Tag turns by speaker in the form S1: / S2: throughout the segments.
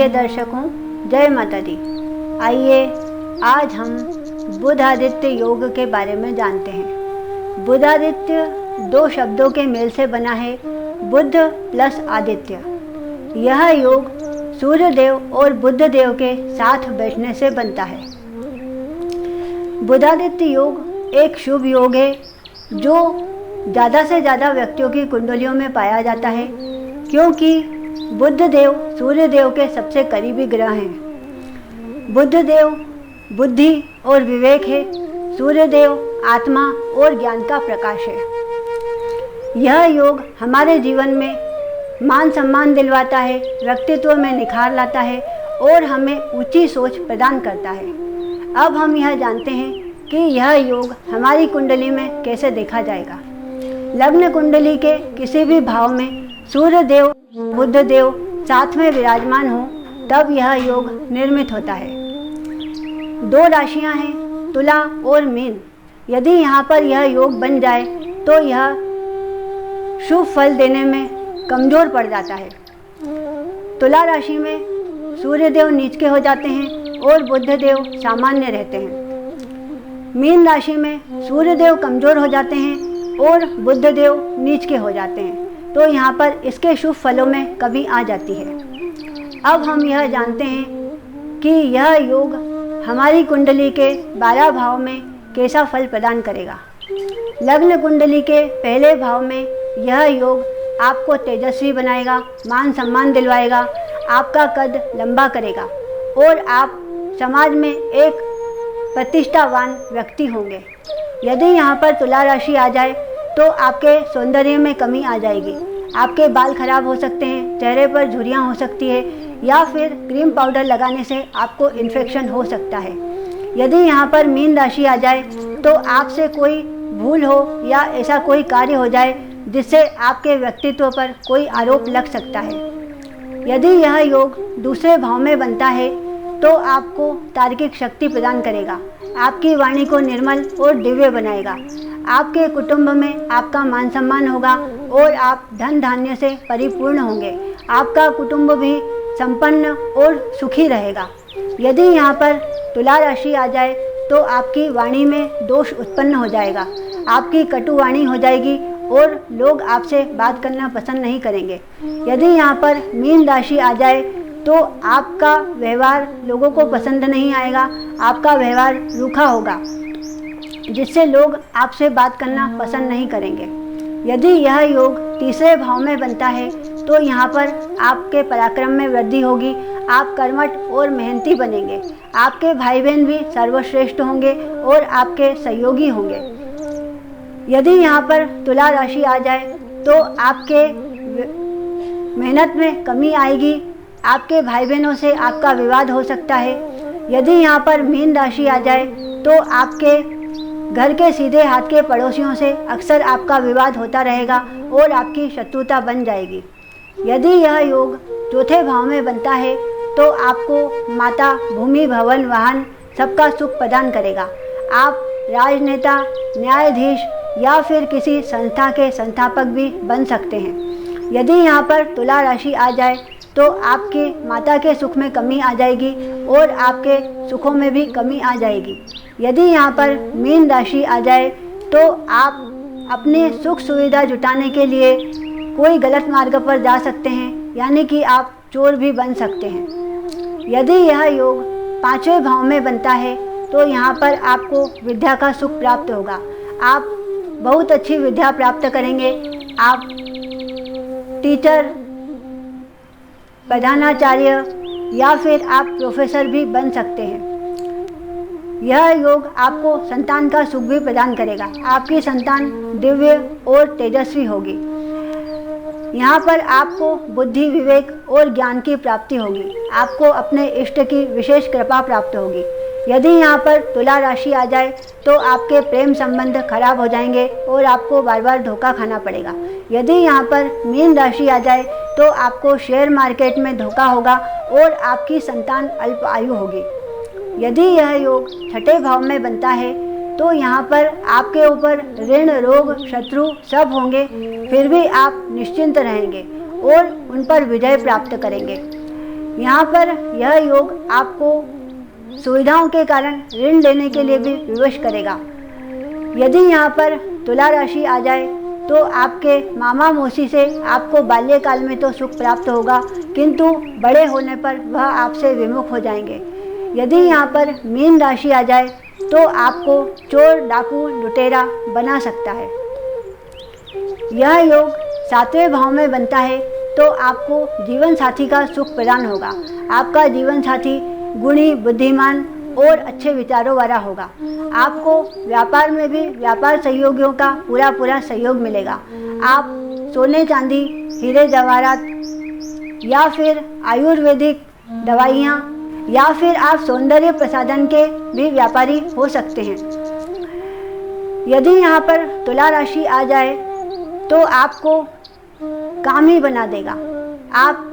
S1: प्रिय दर्शकों, जय माता दी। आइए आज हम बुधादित्य योग के बारे में जानते हैं। बुधादित्य दो शब्दों के मेल से बना है, बुध प्लस आदित्य। यह योग सूर्य देव और बुध देव के साथ बैठने से बनता है। बुधादित्य योग एक शुभ योग है जो ज़्यादा से ज़्यादा व्यक्तियों की कुंडलियों में पाया जाता है, क्योंकि बुध देव सूर्य देव के सबसे करीबी ग्रह हैं। बुध देव बुद्धि और विवेक है, सूर्य देव आत्मा और ज्ञान का प्रकाश है। यह योग हमारे जीवन में मान सम्मान दिलवाता है, व्यक्तित्व में निखार लाता है और हमें ऊंची सोच प्रदान करता है। अब हम यह जानते हैं कि यह योग हमारी कुंडली में कैसे देखा जाएगा। लग्न कुंडली के किसी भी भाव में सूर्य देव बुध देव साथ में विराजमान हो तब यह योग निर्मित होता है। दो राशियां हैं, तुला और मीन। यदि यहाँ पर यह योग बन जाए तो यह शुभ फल देने में कमज़ोर पड़ जाता है। तुला राशि में सूर्य देव नीच के हो जाते हैं और बुध देव सामान्य रहते हैं। मीन राशि में सूर्य देव कमज़ोर हो जाते हैं और बुध देव नीच के हो जाते हैं, तो यहाँ पर इसके शुभ फलों में कमी आ जाती है। अब हम यह जानते हैं कि यह योग हमारी कुंडली के 12 भाव में कैसा फल प्रदान करेगा। लग्न कुंडली के पहले भाव में यह योग आपको तेजस्वी बनाएगा, मान सम्मान दिलवाएगा, आपका कद लंबा करेगा और आप समाज में एक प्रतिष्ठावान व्यक्ति होंगे। यदि यहाँ पर तुला राशि आ जाए तो आपके सौंदर्य में कमी आ जाएगी, आपके बाल खराब हो सकते हैं, चेहरे पर झुर्रियाँ हो सकती है या फिर क्रीम पाउडर लगाने से आपको इन्फेक्शन हो सकता है। यदि यहाँ पर मीन राशि आ जाए तो आपसे कोई भूल हो या ऐसा कोई कार्य हो जाए जिससे आपके व्यक्तित्व पर कोई आरोप लग सकता है। यदि यह योग दूसरे भाव में बनता है तो आपको तार्किक शक्ति प्रदान करेगा, आपकी वाणी को निर्मल और दिव्य बनाएगा, आपके कुटुंब में आपका मान सम्मान होगा और आप धन धान्य से परिपूर्ण होंगे। आपका कुटुंब भी संपन्न और सुखी रहेगा। यदि यहाँ पर तुला राशि आ जाए तो आपकी वाणी में दोष उत्पन्न हो जाएगा, आपकी कटु वाणी हो जाएगी और लोग आपसे बात करना पसंद नहीं करेंगे। यदि यहाँ पर मीन राशि आ जाए तो आपका व्यवहार लोगों को पसंद नहीं आएगा, आपका व्यवहार रूखा होगा जिससे लोग आपसे बात करना पसंद नहीं करेंगे। यदि यह योग तीसरे भाव में बनता है तो यहाँ पर आपके पराक्रम में वृद्धि होगी, आप कर्मठ और मेहनती बनेंगे, आपके भाई बहन भी सर्वश्रेष्ठ होंगे और आपके सहयोगी होंगे। यदि यहाँ पर तुला राशि आ जाए तो आपके मेहनत में कमी आएगी, आपके भाई बहनों से आपका विवाद हो सकता है। यदि यहाँ पर मीन राशि आ जाए तो आपके घर के सीधे हाथ के पड़ोसियों से अक्सर आपका विवाद होता रहेगा और आपकी शत्रुता बन जाएगी। यदि यह योग चौथे भाव में बनता है तो आपको माता, भूमि, भवन, वाहन सबका सुख प्रदान करेगा। आप राजनेता, न्यायाधीश या फिर किसी संस्था के संस्थापक भी बन सकते हैं। यदि यहाँ पर तुला राशि आ जाए तो आपके माता के सुख में कमी आ जाएगी और आपके सुखों में भी कमी आ जाएगी। यदि यहाँ पर मीन राशि आ जाए तो आप अपने सुख सुविधा जुटाने के लिए कोई गलत मार्ग पर जा सकते हैं, यानी कि आप चोर भी बन सकते हैं। यदि यह योग पांचवें भाव में बनता है तो यहाँ पर आपको विद्या का सुख प्राप्त होगा, आप बहुत अच्छी विद्या प्राप्त करेंगे, आप टीचर, प्रधानाचार्य या फिर आप प्रोफेसर भी बन सकते हैं। यह योग आपको संतान का सुख भी प्रदान करेगा, आपकी संतान दिव्य और तेजस्वी होगी। यहाँ पर आपको बुद्धि, विवेक और ज्ञान की प्राप्ति होगी, आपको अपने इष्ट की विशेष कृपा प्राप्त होगी। यदि यहाँ पर तुला राशि आ जाए तो आपके प्रेम संबंध खराब हो जाएंगे और आपको बार बार धोखा खाना पड़ेगा। यदि यहाँ पर मीन राशि आ जाए तो आपको शेयर मार्केट में धोखा होगा और आपकी संतान अल्प आयु होगी। यदि यह योग छठे भाव में बनता है तो यहाँ पर आपके ऊपर ऋण, रोग, शत्रु सब होंगे, फिर भी आप निश्चिंत रहेंगे और उन पर विजय प्राप्त करेंगे। यहाँ पर यह योग आपको सुविधाओं के कारण ऋण लेने के लिए भी विवश करेगा। यदि यहाँ पर तुला राशि आ जाए तो आपके मामा मौसी से आपको बाल्यकाल में तो सुख प्राप्त होगा, किंतु बड़े होने पर वह आपसे विमुख हो जाएंगे। यदि यहाँ पर मीन राशि आ जाए तो आपको चोर, डाकू, लुटेरा बना सकता है। यह योग 7वें भाव में बनता है तो आपको जीवन साथी का सुख प्रदान होगा। आपका जीवन साथी गुणी, बुद्धिमान और अच्छे विचारों वाला होगा। आपको व्यापार में भी व्यापार सहयोगियों का पूरा सहयोग मिलेगा। आप सोने, चांदी, हीरे जवाहरात या फिर आयुर्वेदिक दवाइयाँ या फिर आप सौंदर्य प्रसाधन के भी व्यापारी हो सकते हैं। यदि यहाँ पर तुला राशि आ जाए तो आपको काम ही बना देगा। आप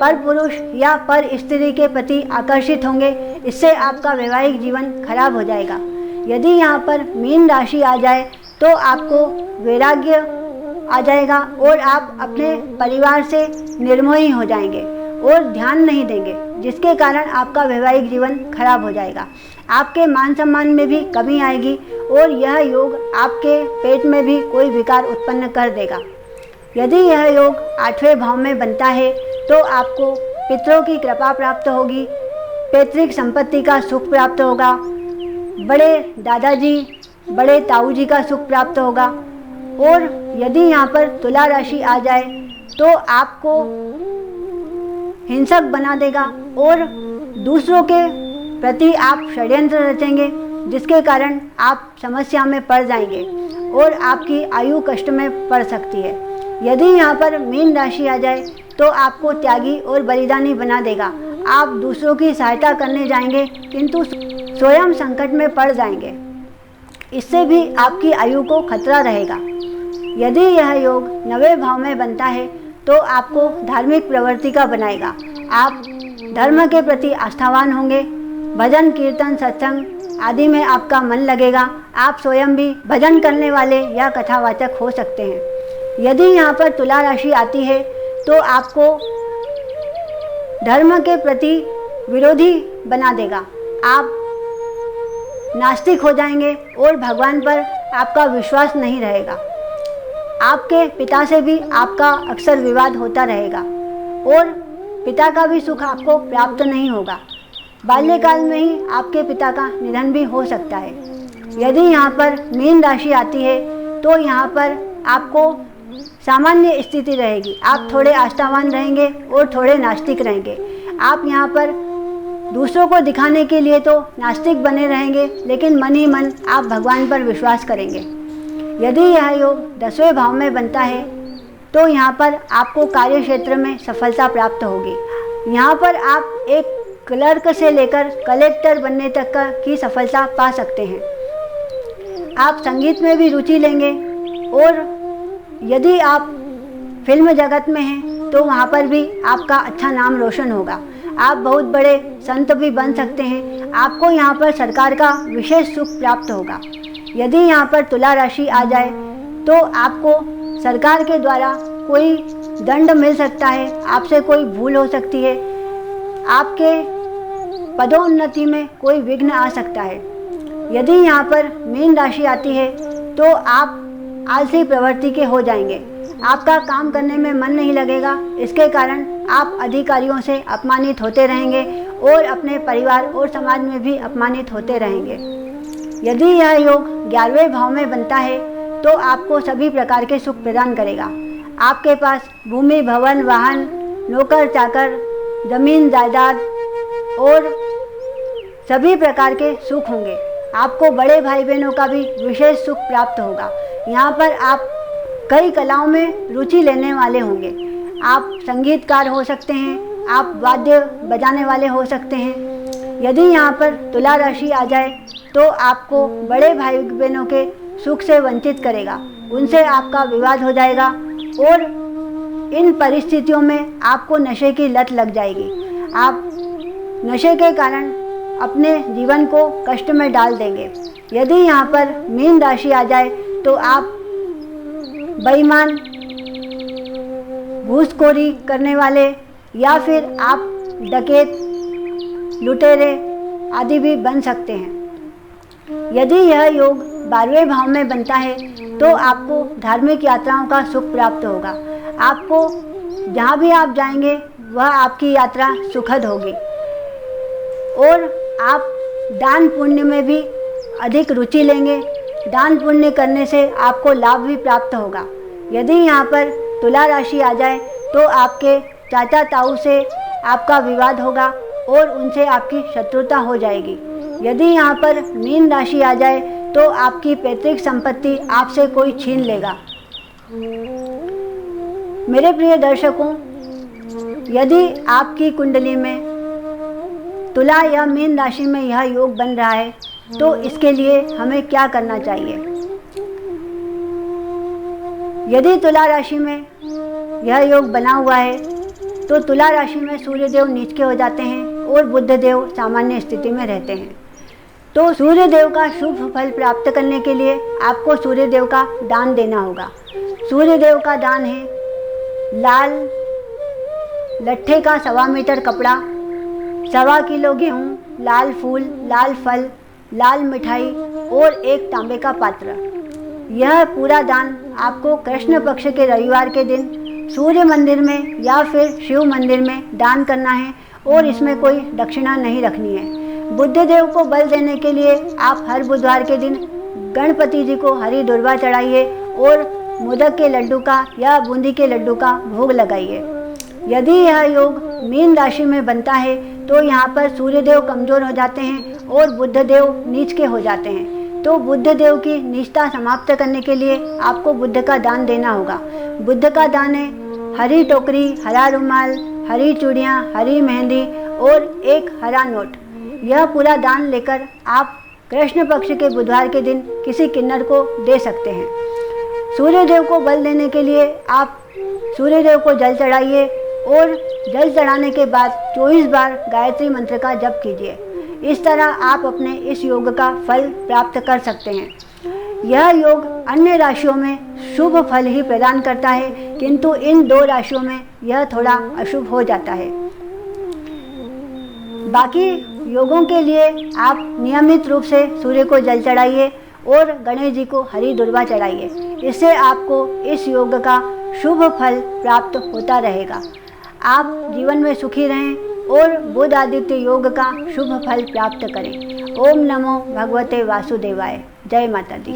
S1: पर पुरुष या पर स्त्री के प्रति आकर्षित होंगे, इससे आपका वैवाहिक जीवन खराब हो जाएगा। यदि यहाँ पर मीन राशि आ जाए तो आपको वैराग्य आ जाएगा और आप अपने परिवार से निर्मोही हो जाएंगे और ध्यान नहीं देंगे, जिसके कारण आपका वैवाहिक जीवन खराब हो जाएगा। आपके मान सम्मान में भी कमी आएगी और यह योग आपके पेट में भी कोई विकार उत्पन्न कर देगा। यदि यह योग 8वें भाव में बनता है तो आपको पितरों की कृपा प्राप्त होगी, पैतृक संपत्ति का सुख प्राप्त होगा, बड़े दादाजी, बड़े ताऊजी का सुख प्राप्त होगा। और यदि यहाँ पर तुला राशि आ जाए तो आपको हिंसक बना देगा और दूसरों के प्रति आप षड्यंत्र रचेंगे, जिसके कारण आप समस्या में पड़ जाएंगे और आपकी आयु कष्ट में पड़ सकती है। यदि यहाँ पर मीन राशि आ जाए तो आपको त्यागी और बलिदानी बना देगा। आप दूसरों की सहायता करने जाएंगे किंतु स्वयं संकट में पड़ जाएंगे, इससे भी आपकी आयु को खतरा रहेगा। यदि यह योग 9वें भाव में बनता है तो आपको धार्मिक प्रवृत्ति का बनाएगा। आप धर्म के प्रति आस्थावान होंगे, भजन, कीर्तन, सत्संग आदि में आपका मन लगेगा। आप स्वयं भी भजन करने वाले या कथावाचक हो सकते हैं। यदि यहाँ पर तुला राशि आती है तो आपको धर्म के प्रति विरोधी बना देगा। आप नास्तिक हो जाएंगे और भगवान पर आपका विश्वास नहीं रहेगा। आपके पिता से भी आपका अक्सर विवाद होता रहेगा और पिता का भी सुख आपको प्राप्त नहीं होगा। बाल्यकाल में ही आपके पिता का निधन भी हो सकता है। यदि यहाँ पर मीन राशि आती है तो यहाँ पर आपको सामान्य स्थिति रहेगी। आप थोड़े आस्थावान रहेंगे और थोड़े नास्तिक रहेंगे। आप यहाँ पर दूसरों को दिखाने के लिए तो नास्तिक बने रहेंगे, लेकिन मन ही मन आप भगवान पर विश्वास करेंगे। यदि यह योग 10वें भाव में बनता है तो यहाँ पर आपको कार्य क्षेत्र में सफलता प्राप्त होगी। यहाँ पर आप एक क्लर्क से लेकर कलेक्टर बनने तक की सफलता पा सकते हैं। आप संगीत में भी रुचि लेंगे और यदि आप फिल्म जगत में हैं तो वहाँ पर भी आपका अच्छा नाम रोशन होगा। आप बहुत बड़े संत भी बन सकते हैं। आपको यहाँ पर सरकार का विशेष सुख प्राप्त होगा। यदि यहाँ पर तुला राशि आ जाए तो आपको सरकार के द्वारा कोई दंड मिल सकता है, आपसे कोई भूल हो सकती है, आपके पदोन्नति में कोई विघ्न आ सकता है। यदि यहाँ पर मीन राशि आती है तो आप आलसी प्रवृत्ति के हो जाएंगे। आपका काम करने में मन नहीं लगेगा, इसके कारण आप अधिकारियों से अपमानित होते रहेंगे और अपने परिवार और समाज में भी अपमानित होते रहेंगे। यदि यह योग 11वें भाव में बनता है तो आपको सभी प्रकार के सुख प्रदान करेगा। आपके पास भूमि, भवन, वाहन, नौकर चाकर, जमीन जायदाद और सभी प्रकार के सुख होंगे। आपको बड़े भाई बहनों का भी विशेष सुख प्राप्त होगा। यहाँ पर आप कई कलाओं में रुचि लेने वाले होंगे। आप संगीतकार हो सकते हैं, आप वाद्य बजाने वाले हो सकते हैं। यदि यहाँ पर तुला राशि आ जाए तो आपको बड़े भाई बहनों के सुख से वंचित करेगा, उनसे आपका विवाद हो जाएगा और इन परिस्थितियों में आपको नशे की लत लग जाएगी। आप नशे के कारण अपने जीवन को कष्ट में डाल देंगे। यदि यहाँ पर मीन राशि आ जाए तो आप बेईमान, घूसखोरी करने वाले या फिर आप डकैत, लुटेरे आदि भी बन सकते हैं। यदि यह योग 12वें भाव में बनता है तो आपको धार्मिक यात्राओं का सुख प्राप्त होगा। आपको जहाँ भी आप जाएंगे वह आपकी यात्रा सुखद होगी और आप दान पुण्य में भी अधिक रुचि लेंगे। दान पुण्य करने से आपको लाभ भी प्राप्त होगा। यदि यहाँ पर तुला राशि आ जाए तो आपके चाचा ताऊ से आपका विवाद होगा और उनसे आपकी शत्रुता हो जाएगी। यदि यहाँ पर मीन राशि आ जाए तो आपकी पैतृक संपत्ति आपसे कोई छीन लेगा। मेरे प्रिय दर्शकों, यदि आपकी कुंडली में तुला या मीन राशि में यह योग बन रहा है तो इसके लिए हमें क्या करना चाहिए। यदि तुला राशि में यह योग बना हुआ है तो तुला राशि में सूर्यदेव नीच के हो जाते हैं और बुधदेव सामान्य स्थिति में रहते हैं। तो सूर्यदेव का शुभ फल प्राप्त करने के लिए आपको सूर्यदेव का दान देना होगा। सूर्यदेव का दान है लाल लट्ठे का 1.25 मीटर कपड़ा, 1.25 किलो गेहूँ, लाल फूल, लाल फल, लाल मिठाई और 1 तांबे का पात्र। यह पूरा दान आपको कृष्ण पक्ष के रविवार के दिन सूर्य मंदिर में या फिर शिव मंदिर में दान करना है और इसमें कोई दक्षिणा नहीं रखनी है। बुद्धदेव को बल देने के लिए आप हर बुधवार के दिन गणपति जी को हरी दुर्वा चढ़ाइए और मोदक के लड्डू का या बूंदी के लड्डू का भोग लगाइए। यदि यह योग मीन राशि में बनता है तो यहाँ पर सूर्यदेव कमजोर हो जाते हैं और बुधदेव नीच के हो जाते हैं। तो बुधदेव की नीचता समाप्त करने के लिए आपको बुध का दान देना होगा। बुध का दान है हरी टोकरी, हरा रुमाल, हरी चूड़ियाँ, हरी मेहंदी और 1 हरा नोट। यह पूरा दान लेकर आप कृष्ण पक्ष के बुधवार के दिन किसी किन्नर को दे सकते हैं। सूर्यदेव को बल देने के लिए आप सूर्यदेव को जल चढ़ाइए और जल चढ़ाने के बाद 24 बार गायत्री मंत्र का जप कीजिए। इस तरह आप अपने इस योग का फल प्राप्त कर सकते हैं। यह योग अन्य राशियों में शुभ फल ही प्रदान करता है, किंतु इन 2 राशियों में यह थोड़ा अशुभ हो जाता है। बाकी योगों के लिए आप नियमित रूप से सूर्य को जल चढ़ाइए और गणेश जी को हरी दुर्वा चढ़ाइए। इससे आपको इस योग का शुभ फल प्राप्त होता रहेगा। आप जीवन में सुखी रहें और बुध आदित्य योग का शुभ फल प्राप्त करें। ओम नमो भगवते वासुदेवाय। जय माता दी।